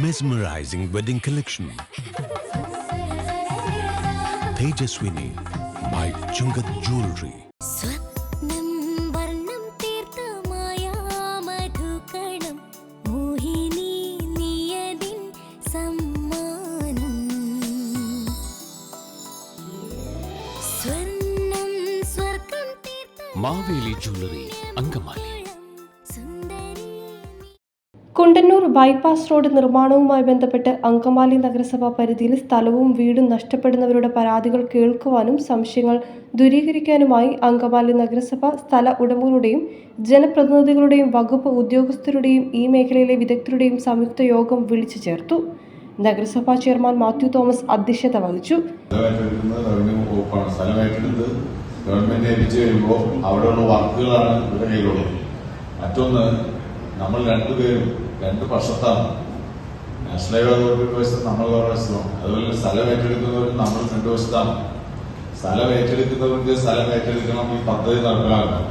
Mesmerizing wedding collection. Tejaswini by Chungat Jewelry. Maveli Jewelry, Angamali. Kundannoor bypass road നിർമ്മാണവുമായി ബന്ധപ്പെട്ട് അങ്കമാലി നഗരസഭാ പരിധിയിൽ സ്ഥലവും വീടും നഷ്ടപ്പെടുന്നവരുടെ പരാതികൾ കേൾക്കുവാനും സംശയങ്ങൾ ദൂരീകരിക്കാനുമായി അങ്കമാലി നഗരസഭ സ്ഥല ഉടമകളുടെയും ജനപ്രതിനിധികളുടെയും വകുപ്പ് ഉദ്യോഗസ്ഥരുടെയും ഈ മേഖലയിലെ വിദഗ്ധരുടെയും സംയുക്ത യോഗം വിളിച്ചു ചേർത്തു. നഗരസഭാ ചെയർമാൻ മാത്യു തോമസ് അധ്യക്ഷത വഹിച്ചു. ഗവൺമെന്റ് ഏൽപ്പിച്ചു കഴിയുമ്പോൾ അവിടെയുള്ള വർക്കുകളാണ് ഇവിടെ കയ്യിലുള്ളത്. മറ്റൊന്ന്, നമ്മൾ രണ്ടുപേരും രണ്ട് പക്ഷത്താണ്. നാഷണൽ ഹൈവേ അതോറിറ്റി വശത്ത് നമ്മൾ വേറെ വശത്താണ്. അതുപോലെ സ്ഥലം ഏറ്റെടുക്കുന്നവരും നമ്മൾ രണ്ട് വശത്താണ്. സ്ഥലം ഏറ്റെടുക്കുന്നവർക്ക് സ്ഥലം ഏറ്റെടുക്കണം, ഈ പദ്ധതി നടപ്പിലാക്കണം.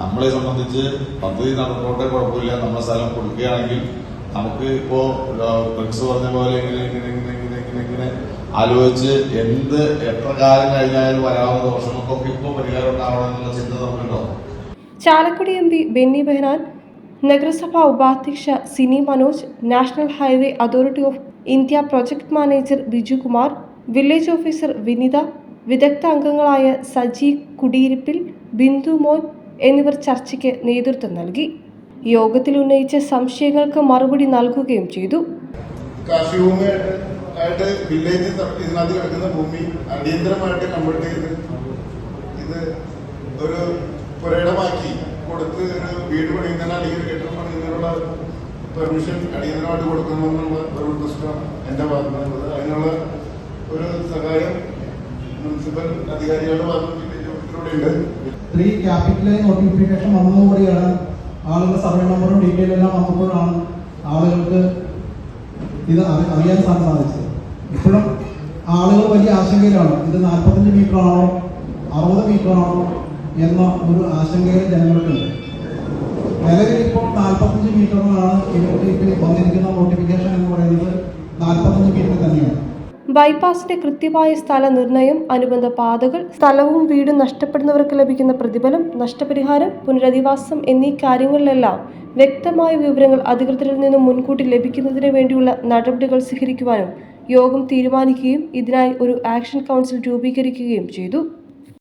നമ്മളെ സംബന്ധിച്ച് പദ്ധതി നടന്നോട്ടെ, കുഴപ്പമില്ല. നമ്മൾ സ്ഥലം കൊടുക്കുകയാണെങ്കിൽ നമുക്ക് ഇപ്പോ ഫ്രണ്ട്സ് പറഞ്ഞ പോലെ ഇങ്ങനെ ആലോചിച്ച് എത്ര കാലം കഴിഞ്ഞാലും വരാവുന്ന ദോഷങ്ങൾക്കൊക്കെ ഇപ്പോൾ പരിഹാരം ഉണ്ടാവണമെന്നുള്ള ചിന്ത നമുക്കുണ്ടാവും. ചാലക്കുടി MP ബെന്നി ബെഹനാൻ, നഗരസഭാ ഉപാധ്യക്ഷ Sini Manoj, national highway authority of India project manager Bijukumar, village officer Vinitha, വിദഗ്ധ അംഗങ്ങളായ സജി കുടിയിരിപ്പിൽ, ബിന്ദു മോൻ എന്നിവർ ചർച്ചയ്ക്ക് നേതൃത്വം നൽകി. യോഗത്തിൽ ഉന്നയിച്ച സംശയങ്ങൾക്ക് മറുപടി നൽകുകയും ചെയ്തു. വില്ലേജ് ഇതിനകത്ത് കിടക്കുന്ന ഭൂമി അടിയന്തരമായിട്ട് കൺവേർട്ട് ചെയ്ത് ഇത് ഒരു പുരയിടമാക്കി കൊടുത്ത് ഒരു വീട് പണിയുന്നതിന് അല്ലെങ്കിൽ കെട്ടിടം പണിയുന്നതിനുള്ള പെർമിഷൻ അടിയന്തരമായിട്ട് കൊടുക്കണമെന്നുള്ള ഒരു റിക്വസ്റ്റാണ് എന്റെ ഭാഗത്തുനിന്നുള്ളത്. അതിനുള്ള ഒരു സഹായം മുനിസിപ്പൽ അധികാരികളുടെ ഭാഗത്തുനിലൂടെയുണ്ട്. 3 ക്യാപിറ്റൽ നോട്ടിഫിക്കേഷൻ വന്നതോടുകൂടിയാണ് ആളുകളുടെ സർവേ നമ്പറും ഡീറ്റെയിൽ എല്ലാം വന്നപ്പോഴാണ് ആളുകൾക്ക് ഇത് അറിയാൻ സാധിച്ചത്. ഇപ്പോഴും ആളുകൾ വലിയ ആശങ്കയിലാണ്. ഇത് 45 മീറ്റർ ആണോ 60 മീറ്റർ ആണോ എന്ന ഒരു ആശങ്കയിൽ ജനങ്ങൾക്കുണ്ട്. നിലവിൽ ഇപ്പോൾ 45 മീറ്ററിനാണ് ഇപ്പോൾ വന്നിരിക്കുന്ന നോട്ടിഫിക്കേഷൻ എന്ന് പറയുന്നത്. 45 മീറ്റർ തന്നെയാണ്. ബൈപ്പാസിന്റെ കൃത്യമായ സ്ഥല നിർണയം, അനുബന്ധ പാതകൾ, സ്ഥലവും വീടും നഷ്ടപ്പെടുന്നവർക്ക് ലഭിക്കുന്ന പ്രതിഫലം, നഷ്ടപരിഹാരം, പുനരധിവാസം എന്നീ കാര്യങ്ങളിലെല്ലാം വ്യക്തമായ വിവരങ്ങൾ അധികൃതരിൽ നിന്നും മുൻകൂട്ടി ലഭിക്കുന്നതിന് വേണ്ടിയുള്ള നടപടികൾ സ്വീകരിക്കുവാനും യോഗം തീരുമാനിക്കുകയും ഇതിനായി ഒരു ആക്ഷൻ കൗൺസിൽ രൂപീകരിക്കുകയും ചെയ്തു.